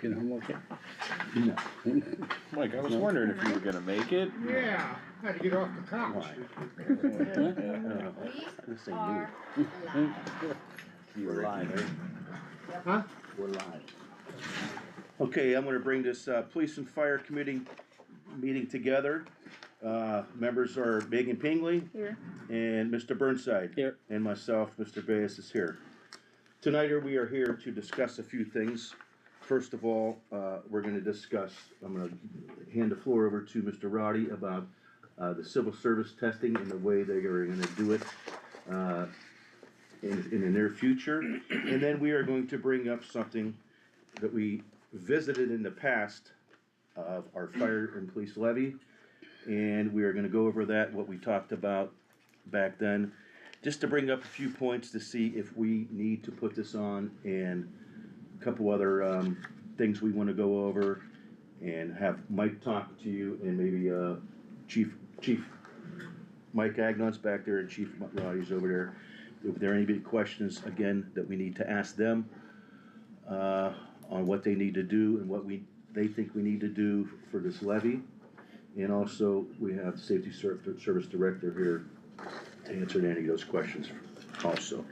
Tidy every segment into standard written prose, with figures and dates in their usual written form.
taking home okay? No. Mike, I was wondering if you were gonna make it. Yeah, had to get off the couch. Why? This We ain't are new. live. You were lying, right? Huh? We're live. Okay, I'm gonna bring this, Police and Fire Committee meeting together. Members are Megan Pingley. Here. And Mr. Burnside. Here. And myself, Mr. Baez is here. Tonight, we are here to discuss a few things. First of all, we're gonna discuss, I'm gonna hand the floor over to Mr. Roddy about, the civil service testing and the way they are gonna do it, in the near future. And then we are going to bring up something that we visited in the past of our fire and police levy. And we are gonna go over that, what we talked about back then, just to bring up a few points to see if we need to put this on, and a couple other, things we wanna go over, and have Mike talk to you, and maybe, Chief Mike Agnon's back there, and Chief Roddy's over there. If there are any big questions, again, that we need to ask them, on what they need to do and what they think we need to do for this levy. And also, we have the Safety Service Director here to answer any of those questions also.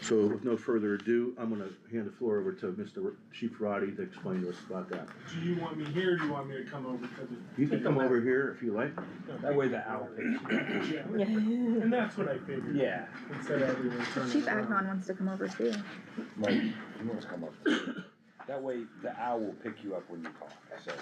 So with no further ado, I'm gonna hand the floor over to Mr. Chief Roddy to explain to us about that. Do you want me here, or do you want me to come over to the? You can come over here if you like. That way the owl picks you up. Yeah, and that's what I figured. Yeah. Instead of everyone turning Chief around. Agnon wants to come over too. Mike, you must come up. That way the owl will pick you up when you talk, so.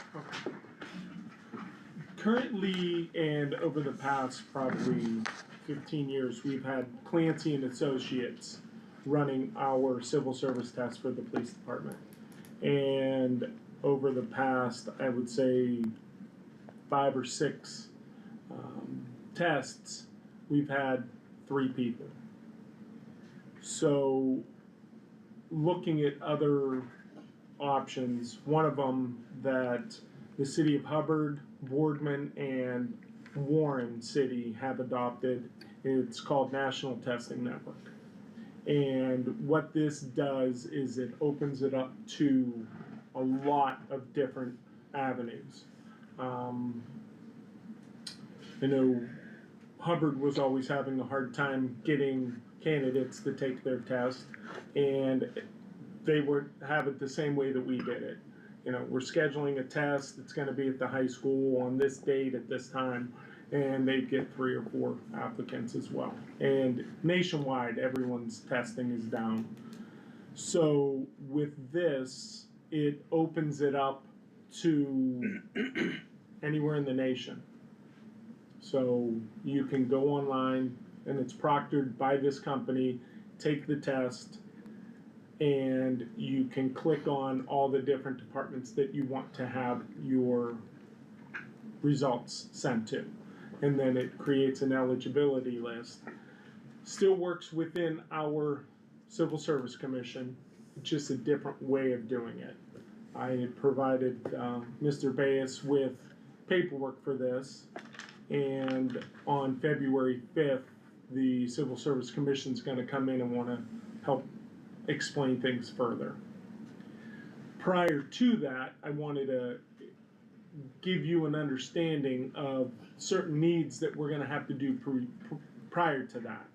Currently, and over the past probably 15 years, we've had Clancy and Associates running our civil service test for the police department. And over the past, I would say, 5 or 6 tests, we've had 3 people. So, looking at other options, one of them that the city of Hubbard, Boardman, and Warren City have adopted, it's called National Testing Network. And what this does is it opens it up to a lot of different avenues. I know Hubbard was always having a hard time getting candidates to take their test, and they would have it the same way that we did it. You know, we're scheduling a test, it's gonna be at the high school on this date at this time, and they'd get 3 or 4 applicants as well. And nationwide, everyone's testing is down. So with this, it opens it up to anywhere in the nation. So you can go online, and it's proctored by this company, take the test, and you can click on all the different departments that you want to have your results sent to. And then it creates an eligibility list. Still works within our Civil Service Commission, it's just a different way of doing it. I had provided Mr. Baez with paperwork for this, and on February 5th, the Civil Service Commission's gonna come in and wanna help explain things further. Prior to that, I wanted to give you an understanding of certain needs that we're gonna have to do prior to that.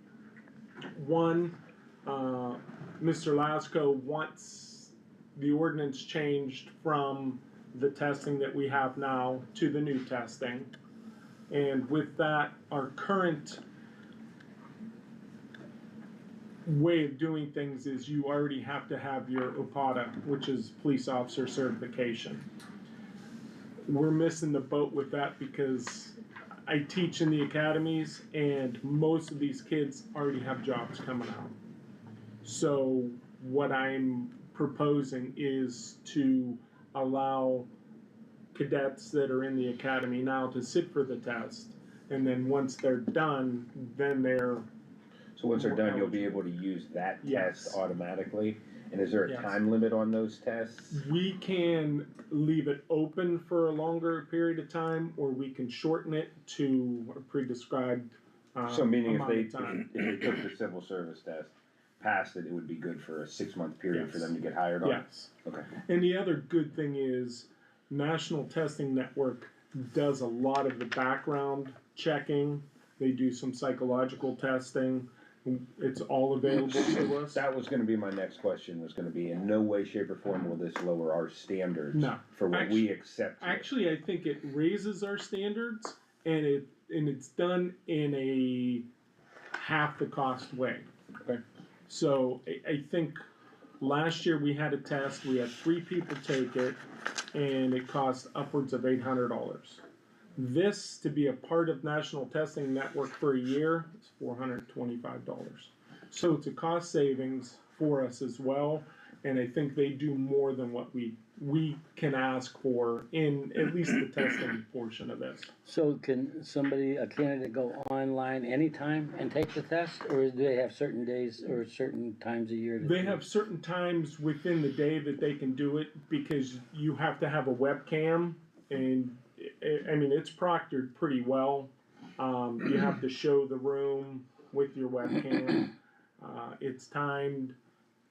One, Mr. Lasko wants the ordinance changed from the testing that we have now to the new testing. And with that, our current way of doing things is you already have to have your OPATA, which is police officer certification. We're missing the boat with that because I teach in the academies, and most of these kids already have jobs coming out. So what I'm proposing is to allow cadets that are in the academy now to sit for the test, and then once they're done, then they're So once they're done, you'll be able to use that Yes. test automatically? And is there a Yes. time limit on those tests? We can leave it open for a longer period of time, or we can shorten it to a pre-described So meaning amount of time. if they took the civil service test, passed it, it would be good for a 6-month period for Yes. them to get hired on? Yes. Okay. And the other good thing is National Testing Network does a lot of the background checking. They do some psychological testing. It's all available to us. That was gonna be my next question, was gonna be, in no way, shape, or form will this lower our standards No. for what we accept here. Actually, I think it raises our standards, and it's done in a half the cost way. Okay. So I think last year we had a test, we had 3 people take it, and it cost upwards of $800. This, to be a part of National Testing Network for a year, is $425. So it's a cost savings for us as well, and I think they do more than what we can ask for in at least the testing portion of this. So can a candidate go online anytime and take the test, or do they have certain days or certain times a year? They have certain times within the day that they can do it, because you have to have a webcam, and I mean, it's proctored pretty well. You have to show the room with your webcam. It's timed.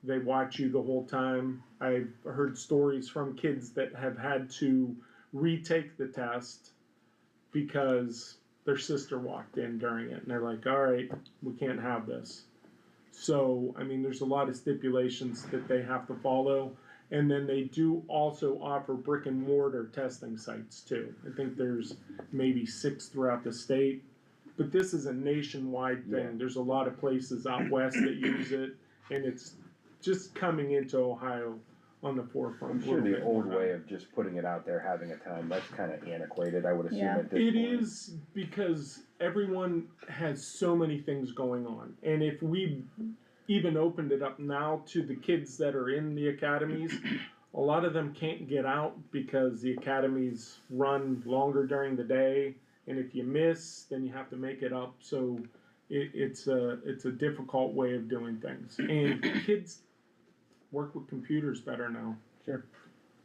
They watch you the whole time. I've heard stories from kids that have had to retake the test because their sister walked in during it, and they're like, all right, we can't have this. So, I mean, there's a lot of stipulations that they have to follow. And then they do also offer brick and mortar testing sites too. I think there's maybe 6 throughout the state, but this is a nationwide thing. Yeah. There's a lot of places out west that use it, and it's just coming into Ohio on the forefront. I'm a sure little the bit old more. way of just putting it out there, having a time, that's kinda antiquated, I would assume Yeah. at this It point. is, because everyone has so many things going on. And if we even opened it up now to the kids that are in the academies, a lot of them can't get out because the academies run longer during the day. And if you miss, then you have to make it up. So it's a difficult way of doing things. And kids work with computers better now. Sure.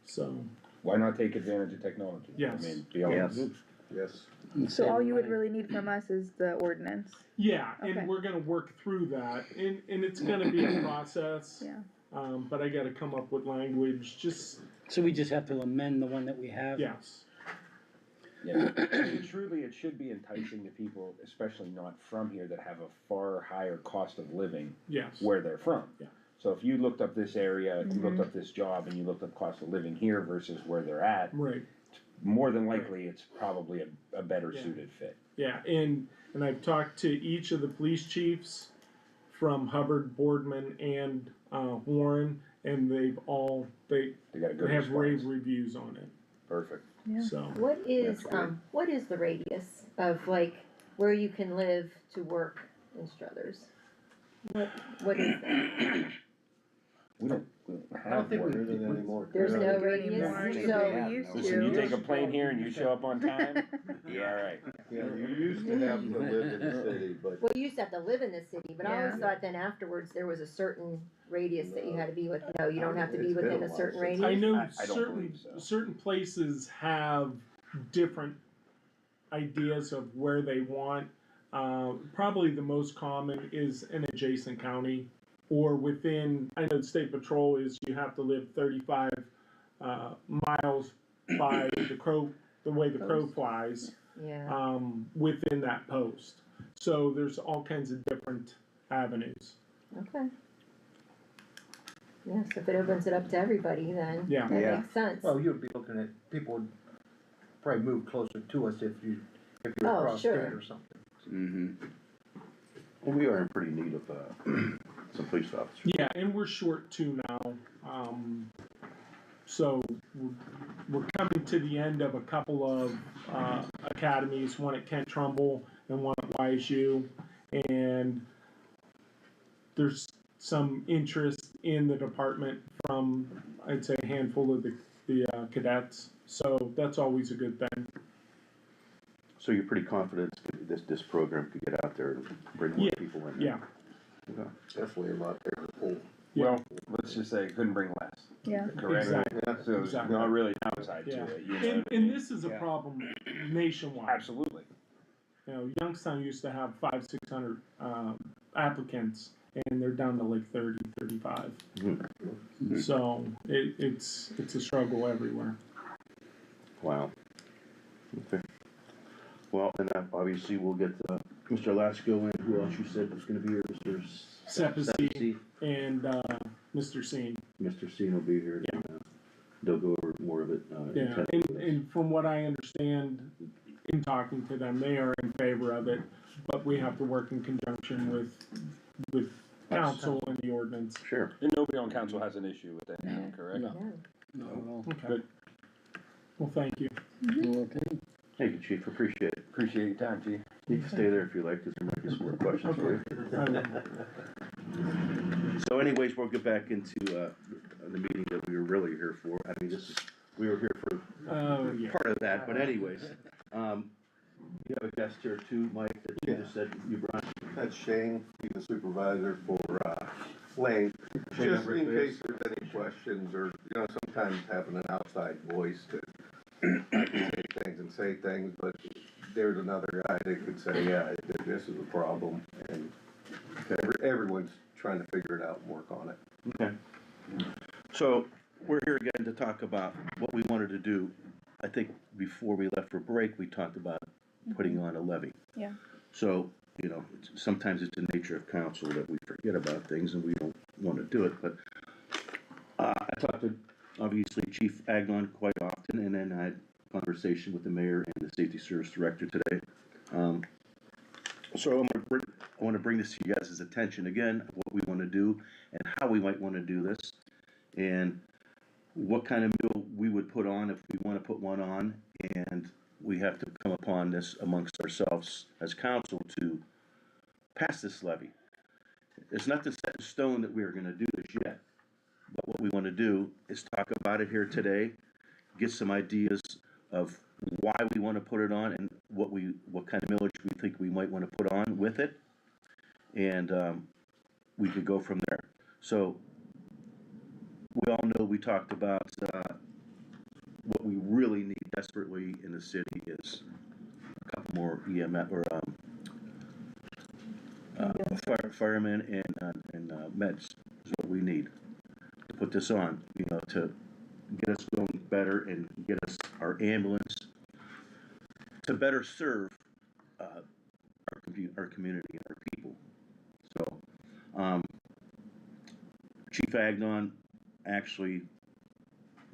So, Why not take advantage of technology? Yes. I mean, be honest. Yes. So all you would really need from us is the ordinance. yeah, Okay. and we're gonna work through that, and it's gonna be a process. Yeah. But I gotta come up with language, So we just have to amend the one that we have? yes. Yeah, and truly, it should be enticing to people, especially not from here, that have a far higher cost of living Yes. where they're from. Yeah. So if you looked up this area, you looked up this job, and you looked up cost of living here versus where they're at, Right, more than likely, it's probably a better Yeah. suited fit. yeah, and I've talked to each of the police chiefs from Hubbard, Boardman, and Warren, and they They got a good have rave response. reviews on it, Perfect. Yeah. so. That's great. What is the radius of like where you can live to work in Struthers? What is that? We don't I don't have think we one. do that anymore. There's We no don't do it radius, anymore. so- We used to. Listen, you take a plane here and you show up on time, you're alright. Yeah, you used to have to live in the city, but Well, you used to have to live in the city, but I always Yeah. thought then afterwards there was a certain radius that you had to be with. No, you don't have to be It's been within a a while certain since- radius. I know I don't certain, believe so. certain places have different ideas of where they want. Probably the most common is an adjacent county, or within, I know the state patrol is you have to live 35 miles by the way the crow flies, Yeah, within that post. So there's all kinds of different avenues. okay. Yes, if it opens it up to everybody, then Yeah. that Yeah. makes sense. well, you'd be looking at, people would probably move closer to us if you're Oh, across sure. state or something. Mm-hmm. And we are in pretty need of, some police officers. Yeah, and we're short too now. So we're coming to the end of a couple of academies, one at Kent Trumbull and one at YSU. And there's some interest in the department from, I'd say, a handful of the cadets. So that's always a good thing. So you're pretty confident this program could get out there and bring more Yeah, people in? Yeah, Okay. Definitely a lot there to pull. Well, let's just say couldn't bring less, Yeah. correct? exactly. Yeah. So there's Exactly. not really downside Yeah. to it, you know? And this is a Yeah. problem nationwide. Absolutely. You know, Youngstown used to have 500-600 applicants, and they're down to like 30, 35. Mhm. So it's a struggle everywhere. Wow. Okay. Well, and obviously we'll get Mr. Lasco in. Who else you said was gonna be here? Mr. Sepisi and Mr. Seen. Mr. Seen will be here. Yeah. They'll go over more of it. Yeah, and from what I understand, in talking to them, they are in favor of it, but we have to work in conjunction with council and the ordinance. Sure. And nobody on council has an issue with that now, correct? No, Yeah. not at all. Okay. Good. Well, thank you. Okay. Thank you, Chief. Appreciate it. Appreciate your time, Chief. You can stay there if you like, because there might be some more questions for you. So anyways, we'll get back into, the meeting that we were really here for. I mean, we were here for Oh, yeah. part of that, but anyways. You have a guest here too, Mike, that you just said you brought. That's Shane, he's the supervisor for, Lane. Shane Just in Everett. case there's any questions, or, sometimes having an outside voice to, I can say things and say things, but there's another guy that could say, yeah, this is a problem, and everyone's trying to figure it out and work on it. Okay. So, we're here again to talk about what we wanted to do. I think before we left for break, we talked about putting on a levy. Yeah. So, sometimes it's the nature of council that we forget about things and we don't want to do it, but I talked to, obviously, Chief Agnon quite often, and then I had a conversation with the mayor and the safety service director today. So I want to bring this to you guys' attention again, what we want to do and how we might want to do this, and what kind of mill we would put on if we want to put one on, and we have to come upon this amongst ourselves as council to pass this levy. It's not set in stone that we are going to do this yet, but what we want to do is talk about it here today, get some ideas of why we want to put it on and what kind of millage we think we might want to put on with it, and we could go from there. So we all know we talked about what we really need desperately in the city is a couple more EMS or firemen and meds is what we need to put this on, to get us going better and get us our ambulance to better serve our community and our people. So, Chief Agnon actually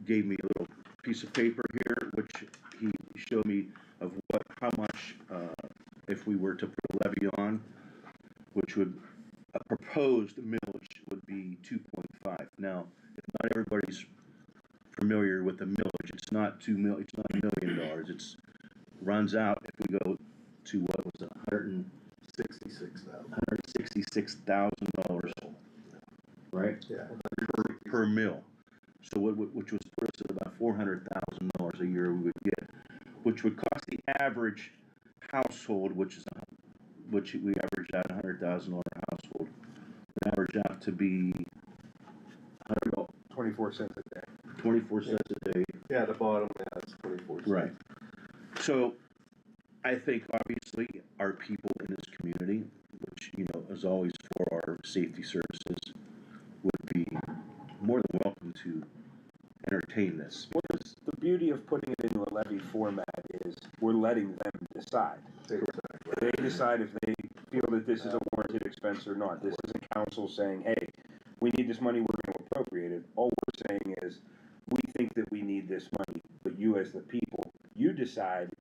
gave me a little piece of paper here, which he showed me of how much, if we were to put a levy on, which would, a proposed millage would be 2.5. Now, if not everybody's familiar with the millage, it's not $1 million. It's runs out if we go to what was it, $166,000, right? Yeah. Per mill. So which was put us at about $400,000 a year we would get, which would cost the average household, which we averaged out $100,000 household, would average out to be, I don't know, 24 cents a day. 24 cents a day. Yeah, the bottom, it's 24 cents. Right. So, I think obviously our people in this community, which, is always for our safety services, would be more than welcome to entertain this. Because The beauty of putting it into a levy format is we're letting them decide. They decide if they feel that this is a warranted expense or not. This isn't council saying, hey, we need this money, we're going to appropriate it. All we're saying is, we think that we need this money, but you as the people, you decide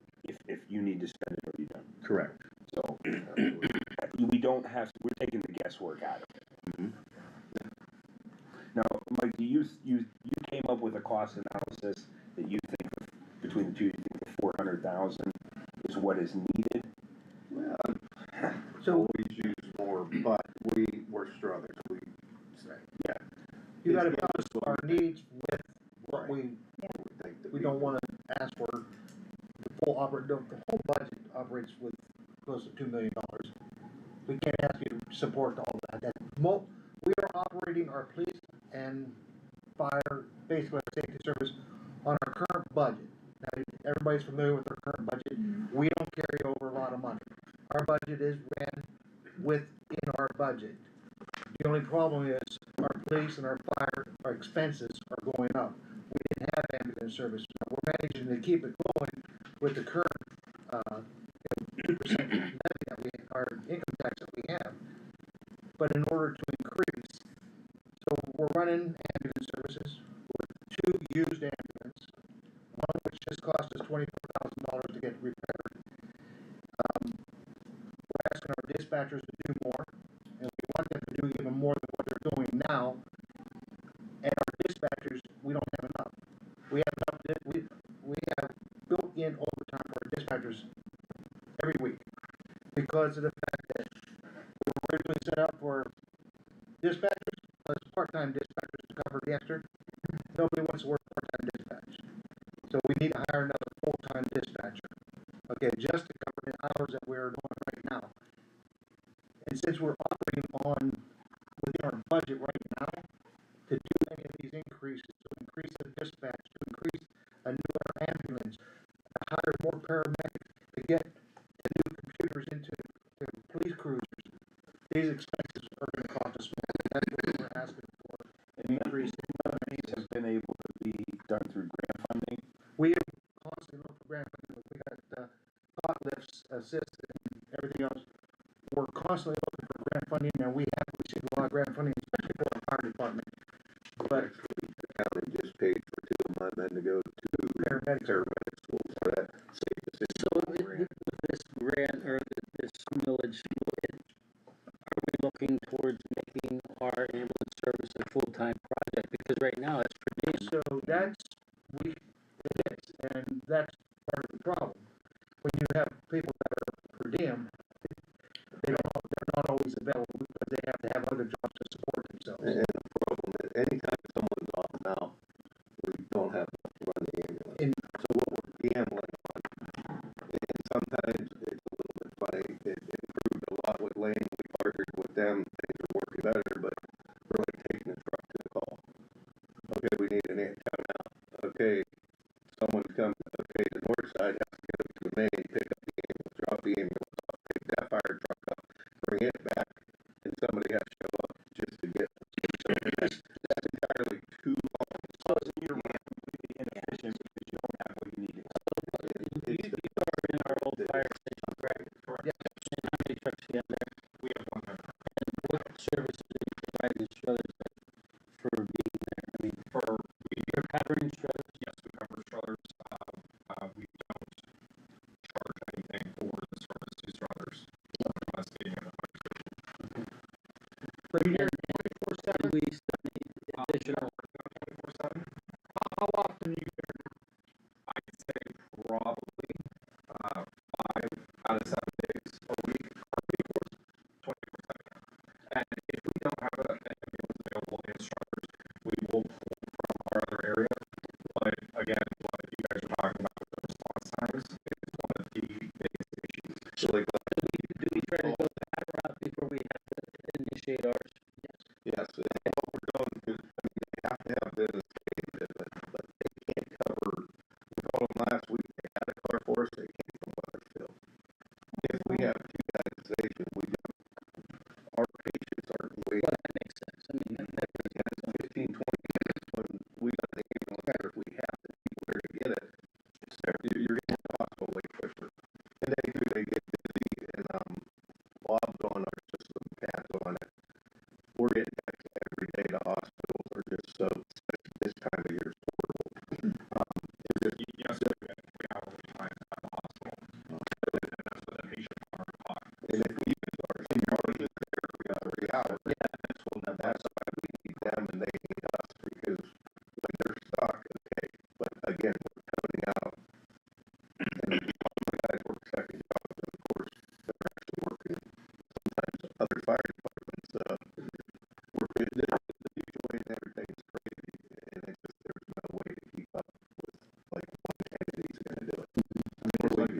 if you need to spend it or you don't. correct. So, we don't have, we're taking the guesswork out of it. Mhm. Now, Mike, you came up with a cost analysis that you think between the two, you think the 400,000 is what is needed? Well, So always use more, but we're Struthers, we say. Yeah. you gotta It's balance our needs with what we think that we don't wanna ask for. The whole budget operates with close to $2 million. We can't ask you to support all that. We are operating our police and fire, basically our safety service, on our current budget. Now, everybody's familiar with our current budget. We don't carry over a lot of money. Our budget is ran within our budget. The only problem is our police and our fire, our expenses are going up. We didn't have ambulance service. We're managing to keep it going with the current, 2% levy that we, our income tax that we have. But in order to increase, so we're running ambulance services with 2 used ambulances, one which just cost us $24,000 to get repaired. We're asking our dispatchers to do more, and we want them to do even more than what they're doing now. And our dispatchers, we don't have enough. We have enough, we have built-in overtime for our dispatchers every week because of the fact that we were originally set up for dispatchers, plus part-time dispatchers to cover the extra. Nobody wants to work part-time dispatch. So we need to hire another full-time dispatcher. Okay, just to cover the hours that we're doing right now. And since we're operating on within our budget right now, to do any of these increases, to increase the dispatch, to increase a newer ambulance, to hire more paramedics, to get the new computers into the police cruisers, these expenses are going to cost us more. That's what we're asking for, an increase in These have been able to be done through grant funding. We have constantly looked for grant funding. We got cot lifts, assists, and everything else. We're constantly looking for grant funding, and we have received a lot of grant funding, especially for our fire department. But Actually, the county just paid for 2 of my men to go to paramedics, paramedic school for that safe decision. So with this grant or this millage, are we looking towards making our ambulance service a full-time project? Because right now it's per diem. so that's, it is, and that's part of the problem. When you have people that are per diem, they're not always available because they have to have other jobs to support themselves. And the problem is, anytime someone's off now, we don't have enough to run the ambulance. And- So what we're gambling on, and sometimes it's a little bit funny, it improved a lot with Lane, we partnered with them, things are working better, but we're like taking a truck to the call. Okay, we need an time out. Okay, someone's coming, okay, the north side has to go to Maine, pick up the ambulance, drop the ambulance off, pick that fire truck up, bring it back, and somebody has to show up just to get. So that's entirely too long. So it's you're completely inefficient because you don't have what you need. You are in our old fire station, correct? Correct. And how many trucks do you have there? We have one member. And what services are you providing Struthers for being there? I mean, you're covering Struthers? Yes, we cover Struthers. We don't charge anything for the service to Struthers. Us being in the fire station. But And, you're and we still need additional, 24/7. how often you I'd say probably 5 out of 7 days a week. Our workforce 24/7. And if we don't have an ambulance available in Struthers, we will pull from our other area. But again, what you guys are talking about with the response times is one of the biggest issues. So like, do we try to go that route before we have to initiate ours? yes, and what we're doing, because, I mean, they have to have business case, but they can't cover, we called them last week, they had a car for us, they came from Weathersfield. If we have 2 guys at the station, our patients aren't waiting. Well, that makes sense. I mean, that 10, 15, 20 minutes when we got the ambulance there, if we have the people there to get it, it's there. You're getting to the hospital way quicker. And they get busy, and Bob's on our system, Pat's on it. We're getting back every day to hospitals are just so, especially this time of year, it's horrible. It's just, Yes, we have 3 hours time at the hospital. And that's with a patient on our clock. and if we use our seniority there, we got 3 hours. Yeah, that's why we need them and they need us, because when they're stuck, okay, but again, we're coming out. And some of the guys work second jobs, and of course, they're actually working, sometimes other fire departments, working, the mutual aid and everything's crazy, and it's just, there's no way to keep up with, like, one entity's gonna do it. I mean, we're lucky.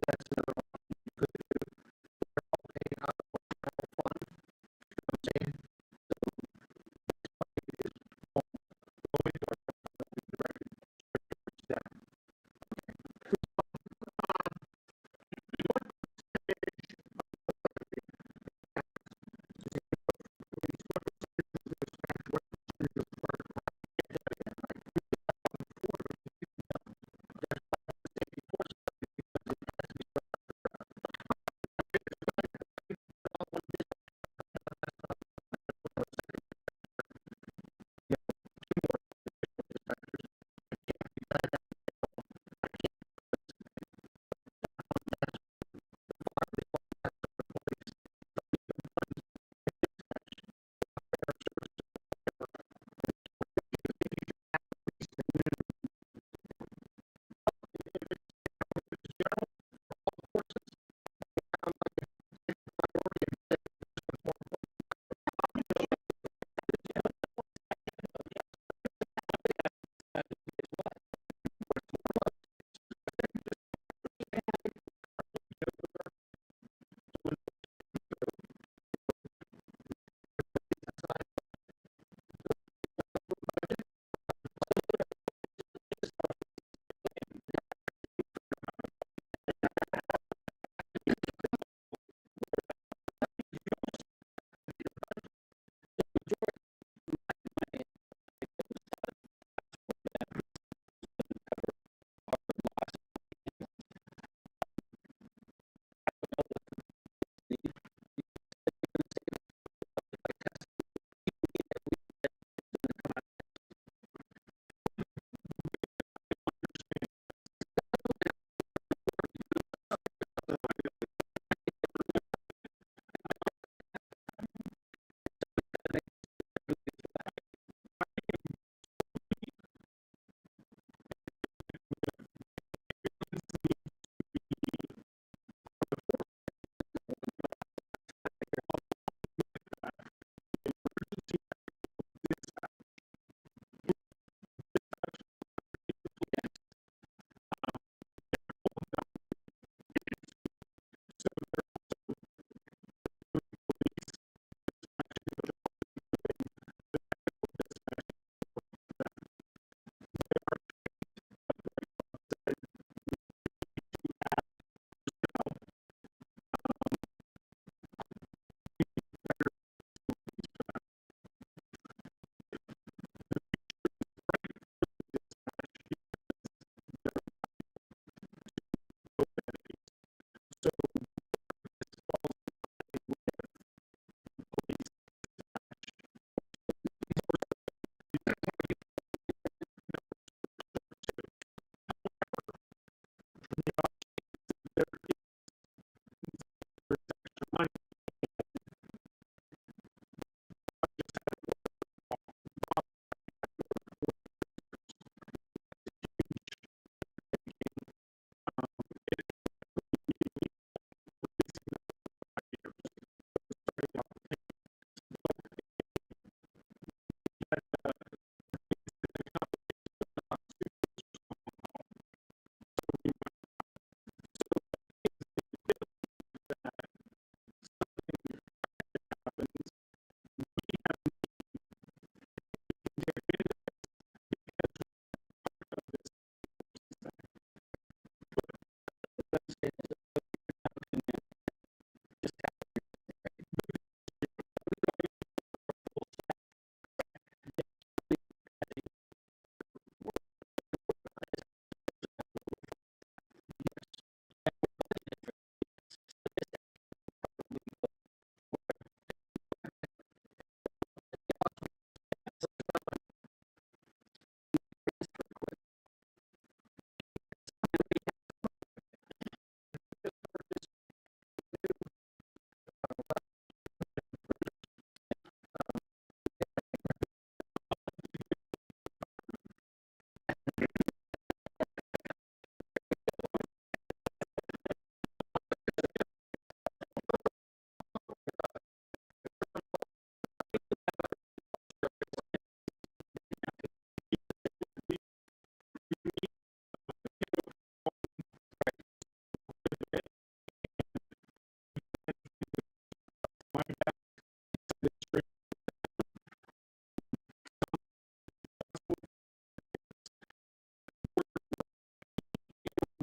that's another option you could do. They're all paying out of our general fund, you know what I'm saying? So this money is going to our general fund, we directed towards that.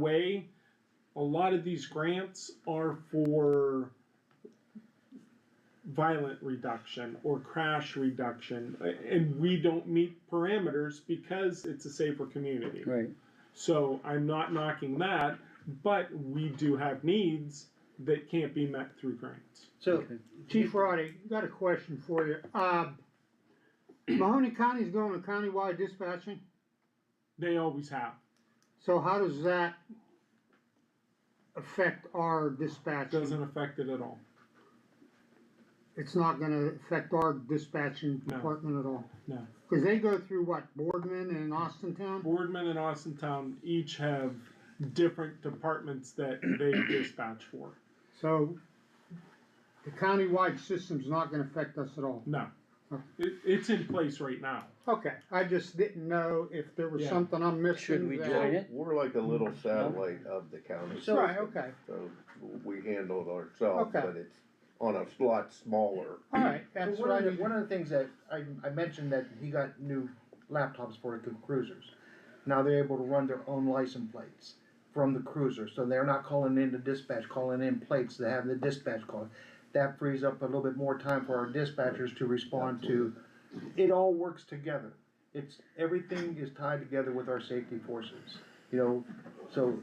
way, a lot of these grants are for violent reduction or crash reduction, and we don't meet parameters because it's a safer community. Right. So I'm not knocking that, but we do have needs that can't be met through grants. So, Okay. Chief Roddy, got a question for you. Mahoney County's going to countywide dispatching, They always have. so how does that affect our dispatching? Doesn't affect it at all. It's not gonna affect our dispatching No. department at all? No. Cause they go through what, Boardman and Austintown? Boardman and Austintown each have different departments that they dispatch for. So the countywide system's not gonna affect us at all? No. Okay. It's in place right now. Okay, I just didn't know if there was Yeah. something I'm missing. Should we that- join it? We're like a little satellite of the county. So- Right, okay, So we handle it ourselves, Okay. but it's on a lot smaller. alright, that's one what I of the, need. one of the things that I mentioned that he got new laptops for the cruisers. Now they're able to run their own license plates from the cruiser, so they're not calling in the dispatch, calling in plates, they have the dispatch call. That frees up a little bit more time for our dispatchers to respond to. It all works together. Everything is tied together with our safety forces, you know, so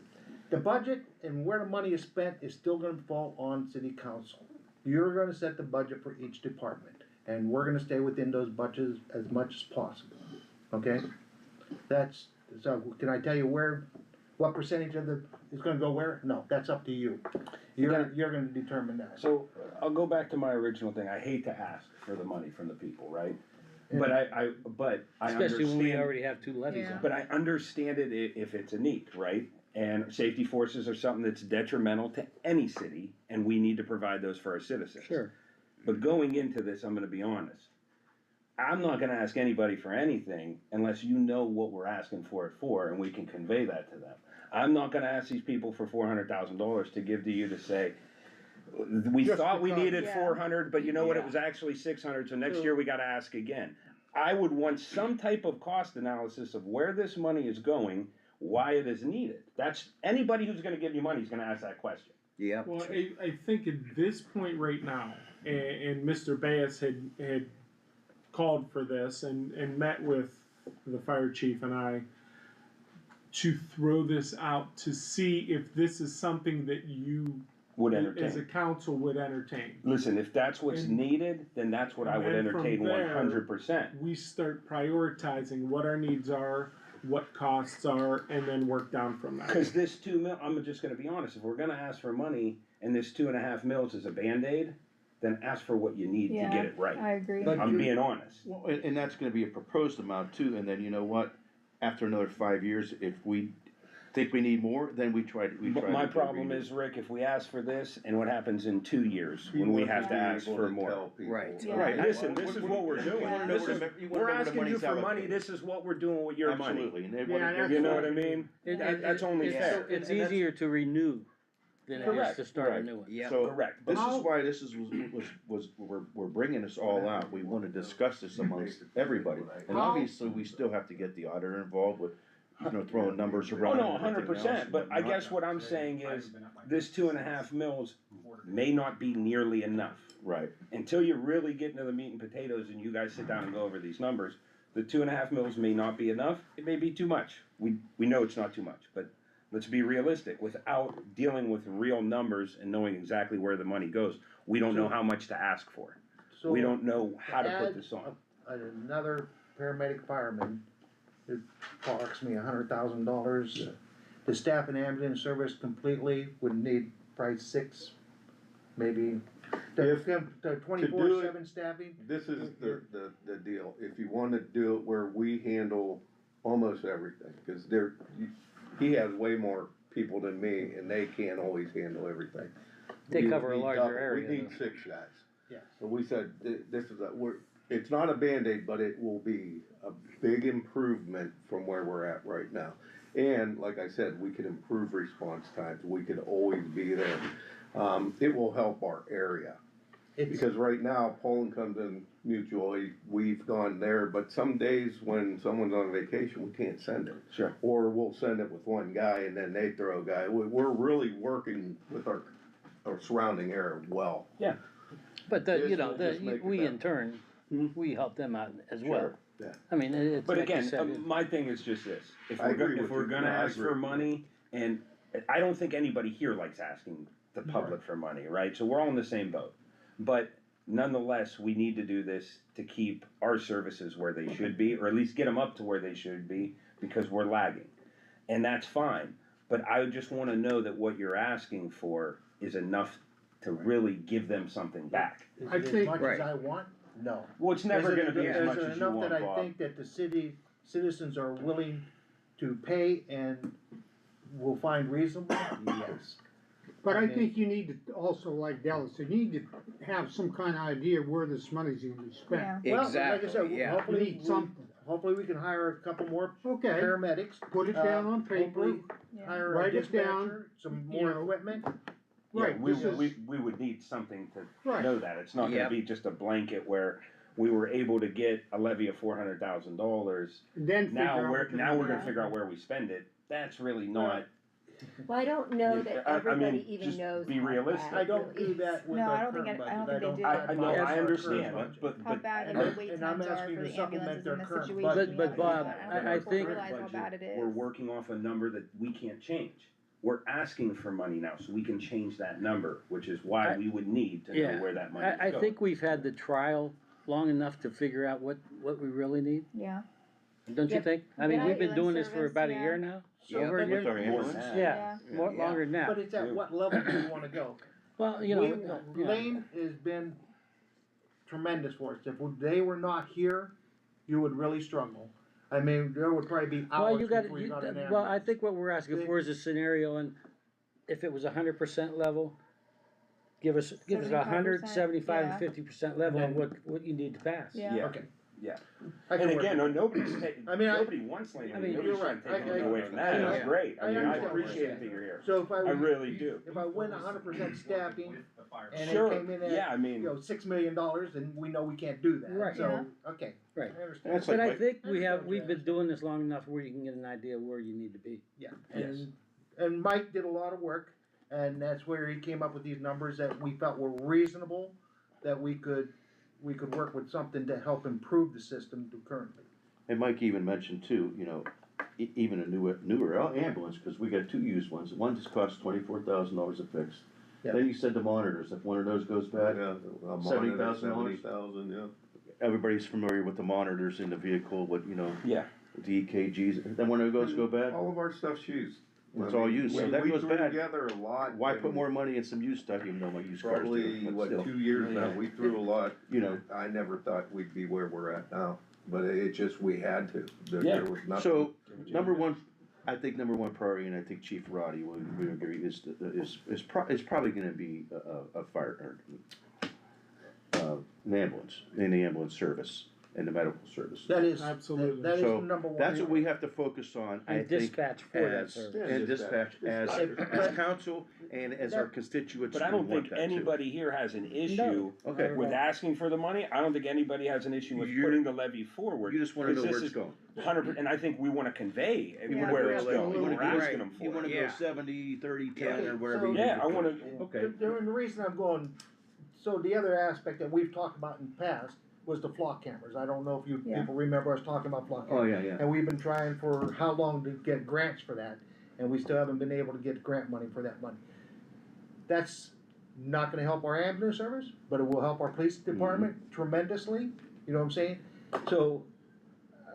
the budget and where the money is spent is still gonna fall on city council. You're gonna set the budget for each department, and we're gonna stay within those budgets as much as possible, okay? So can I tell you what percentage of is gonna go where? No, that's up to you. You're gonna determine that. So, I'll go back to my original thing, I hate to ask for the money from the people, right? But I Especially when we understand, already have 2 levies Yeah. on. but I understand it if it's a need, right? And safety forces are something that's detrimental to any city, and we need to provide those for our citizens. Sure. But going into this, I'm gonna be honest. I'm not gonna ask anybody for anything unless you know what we're asking for it for, and we can convey that to them. I'm not gonna ask these people for $400,000 to give to you to say, we Just thought we because- needed Yeah. 400, but you know what, it Yeah. was actually 600, so next year we gotta ask again. I would want some type of cost analysis of where this money is going, why it is needed. That's, anybody who's gonna give you money is gonna ask that question. Yeah. Well, I think at this point right now, and Mr. Bass had called for this and met with the fire chief and I to throw this out to see if this is something that you, Would as a entertain. council, would entertain. Listen, if that's what's And- needed, then that's what I would and then from entertain there- 100%. We start prioritizing what our needs are, what costs are, and then work down from that. Cause this 2 mil, I'm just gonna be honest, if we're gonna ask for money and this 2.5 mils is a Band-Aid, then ask for what you need to get it right. I agree. But I'm you- being honest. Well, and that's gonna be a proposed amount too, and then you know what? After another 5 years, if we think we need more, then we try to. But my problem is, Rick, if we ask for this, and what happens in 2 years, when we have to ask for more? Right. Yeah. Right, listen, this is what we're doing. You wanna know This where is, the- you wanna we're know where the asking you money's for money, allocated. this is what we're doing with your money. Absolutely, and they Yeah, wanna- that's You know what I mean? That's only It's- fair. It's And that's- easier to renew than it is Correct. to start a Right. new one. Yeah. So, Correct. this How- is why this is, we're bringing this all out, we wanna discuss this amongst everybody. And How- obviously, we still have to get the auditor involved with, throwing numbers Oh, around. no, and everything 100%, else but and I whatnot. guess what I'm saying is, this 2.5 mils may not be nearly enough. Right, Until you really get into the meat and potatoes and you guys sit down and go over these numbers, the 2.5 mils may not be enough, it may be too much. We know it's not too much, but let's be realistic, without dealing with real numbers and knowing exactly where the money goes, we don't know how much to ask for. So We don't know how to put add this on. Another paramedic fireman, it costs me $100,000. The staff and ambulance service completely would need probably 6, maybe, If- the 24/7 staffing. This is the deal, if you wanna do it where we handle almost everything, cause he has way more people than me, and they can't always handle everything. They We cover a need larger double. area, We need though. 6 guys. Yeah. So we said, this is it's not a Band-Aid, but it will be a big improvement from where we're at right now. And like I said, we can improve response times, we could always be there. It will help our area. It's, Because right now, Poland comes in mutually, we've gone there, but some days when someone's on vacation, we can't send it. Sure. Or we'll send it with one guy and then they throw a guy. We're really working with our surrounding area well. But This you know, will just make it we in better. turn, we help them out as well. Sure, yeah. I mean, it's. But like you again, said, my thing is just this, if I we're, agree if with we're you. gonna No, I ask for agree. money, and I don't think anybody here likes asking the public for money, right? So we're all in the same boat. But nonetheless, we need to do this to keep our services where they should be, or at least get them up to where they should be, because we're lagging. And that's fine, but I just wanna know that what you're asking for is enough to really give them something back. is I it as think- much as Right. I want? No. Well, it's never Is it- gonna be as much Is as it you enough want, that I Bob. think that the citizens are willing to pay and will find reasonable? Yes. But I Okay. think you need to also, like Dallas said, you need to have some kind of idea where this money's gonna be spent. Yeah. Well, like I said, You hopefully, need something. hopefully we can hire a couple more Okay, paramedics. put it down on paper, Hopefully Yeah. hire a Write it down, dispatcher, some you more know. equipment. Yeah, right, we, this is, we would need something to right, know that, it's not gonna Yep. be just a blanket where we were able to get a levy of $400,000. and then figure Now out. we're, what you're now we're gonna gonna figure out where we spend it, that's really not, Well, I don't know Yeah, that I everybody mean, even just knows be how realistic. bad I don't it do really that with No, I our don't think current I budget. don't think they do. I know, advise I our understand, current but, How but, bad And the I'm- wait and I'm times are asking for to the supplement ambulances their in the current situation budget. we But have. Bob, I don't I think people think- realize how bad it is. we're working off a number that we can't change. We're asking for money now, so we can change that number, which is why we would need to know Yeah, where that money is I going. think we've had the trial long enough to figure out what we really need, Yeah, don't you Yep. think? I mean, Yeah, we've been ambulance doing this for service, about a yeah. year now, So, over a but year? With our More ambulance? than that. Yeah, more, Yeah. longer than that. But it's at what level do you wanna go? Well, you know, Lane has been tremendous for us. If they were not here, you would really struggle. I mean, there would probably be well, hours you got, before you got an well, I ambulance. think what we're asking for is a scenario, and if it was 100% level, give us 100, 75%, 75, yeah. 50% level on And then- what you need to pass. yeah. Yeah, Okay. yeah. I can And work again, with nobody's taking, I mean, nobody wants Lane, I mean, nobody's you're trying right. to take I- anything away from that, I- it's great, I I mean, I understand what you're appreciate saying. that you're here, it. So if I really do. if I win 100% staffing and it Sure, came in yeah, I at, mean, $6 million, then we know we can't do that. Right. So, okay. Right. I understand. That's But like, I think I understand what we've you're been doing this long enough where you can get an idea where you need to be. Yeah, Yes. and Mike did a lot of work, and that's where he came up with these numbers that we felt were reasonable, that we could work with something to help improve the system to currently. and Mike even mentioned too, you know, even a newer ambulance, cause we got 2 used ones, one just costs $24,000 a fix. Yeah. Then you said the monitors, if one of those goes bad, Yeah, $70,000? 70,000, yeah. everybody's familiar with the monitors in the vehicle, what, you know, yeah, the EKGs, then when it goes go bad, All of our stuff's used. It's all used, so that goes We bad. threw together a lot. why and put more money in some used stuff, even though my used cars do, Probably, but what, still. 2 years now, we threw a lot. You know. I never thought we'd be where we're at now, but it just, we had to. There Yeah. was nothing. So, number one, I think number one priority, and I think Chief Roddy would agree, is probably gonna be a fire, or, an ambulance, in the ambulance service, and the medical service. That is, Absolutely. that is So, number one. that's what we have to focus on, I And think, dispatch for that as, service. and dispatch as council and as our constituents. but I we don't want think that too. anybody here has an issue Okay, with asking for the money, I don't think anybody has an issue with putting the levy forward. you just wanna know Because where this it's going. 100%, and I think we wanna convey You wanna where go it's like- going, you wanna we're go- asking them You for wanna it. go 70, 30, 10, or Okay, whatever. so- you Yeah, need I to wanna, go. Okay. And the reason I'm going, so the other aspect that we've talked about in the past was the flock cameras. I don't know if you Yeah. people remember us talking about flock Oh, cameras. yeah, yeah. And we've been trying for how long to get grants for that, and we still haven't been able to get grant money for that money. That's not gonna help our ambulance service, but it will help our police department tremendously, you know what I'm saying? So,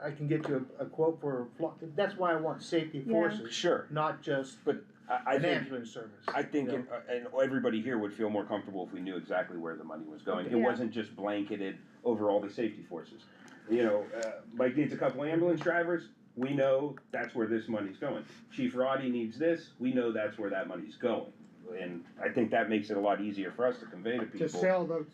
I can get you a quote for flock, that's why I want safety Yeah. forces, sure, not just but I an think, ambulance service. I think, you know? and everybody here would feel more comfortable if we knew exactly where the money was going. It Yeah. wasn't just blanketed over all the safety forces. You know, Mike needs a couple ambulance drivers, we know that's where this money's going. Chief Roddy needs this, we know that's where that money's going. And I think that makes it a lot easier for us to convey to people. To sell the,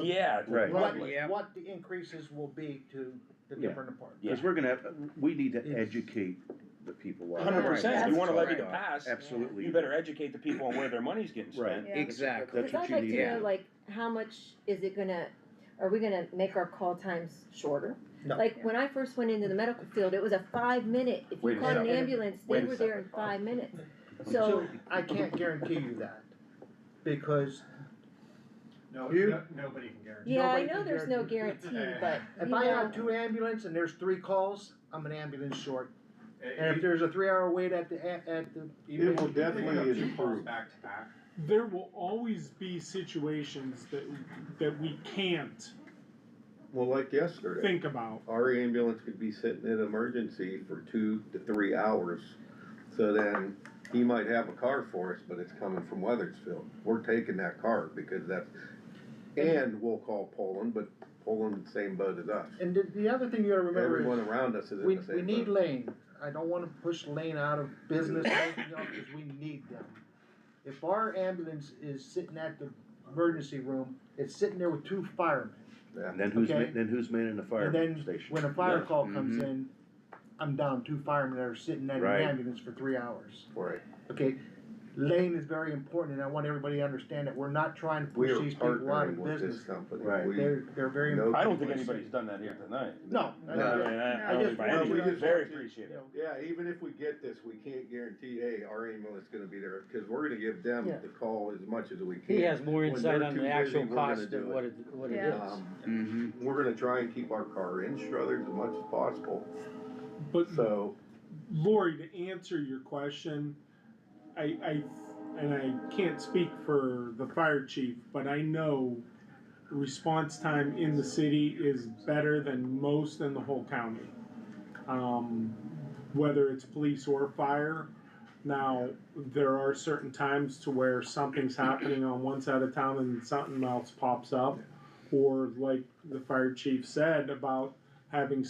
Yeah, to the Right. public. What the increases will be to the Yeah. different departments. Yeah. Cause we're gonna have, we need to educate the people. 100%, you want a levy to Right. pass, Absolutely. you better educate the people on where their money's getting spent. Yeah. Exactly. That's Cause what I'd you like need. to know, like, how much is it gonna, are we gonna make our call times shorter? No. Like, when I first went into the medical field, it was a 5-minute, if Wait you a called an second. ambulance, they Wait a were there in 5 minutes. So, So I can't guarantee you that, because Nobody can guarantee. yeah, I nobody know can there's no guarantee, but, if you I know, have 2 ambulance and there's 3 calls, I'm an ambulance short. And if It there's a 3-hour wait at the, It will definitely improve. back to back. There will always be situations that we can't Well, like yesterday, think about. our ambulance could be sitting in emergency for 2 to 3 hours. So then, he might have a car for us, but it's coming from Weathersfield. We're taking that car because that's, and we'll call Poland, but Poland's the same boat as us. and the other thing you gotta remember Everyone is, around us is in we the same boat. need Lane. I don't wanna push Lane out of business or anything else, cause we need them. If our ambulance is sitting at the emergency room, it's sitting there with 2 firemen. And then who's, Okay. then who's manning the fire And then, station? when a fire Yeah. call comes Mhm. in, I'm down 2 firemen that are sitting at an Right. ambulance for 3 hours. Right. Okay, lane is very important, and I want everybody to understand that we're not trying to We push are these people out partnering of with this business. company. Right. We- They're very No- important. I don't think anybody's done that here tonight. No, I mean, I don't think by any means, very appreciative. Yeah, even if we get this, we can't guarantee, hey, our ambulance is gonna be there, cause we're gonna give them Yeah. the call as much as we can. He has more When insight they're on too the actual busy, we're gonna cost do of it. what it Yeah. is. We're gonna try and keep our car in Struthers as much as possible, But so. Lori, to answer your question, I can't speak for the fire chief, but I know response time in the city is better than most in the whole county. Whether it's police or fire. Now, there are certain times to where something's happening on one side of town and something else pops up. Or like the fire chief said about having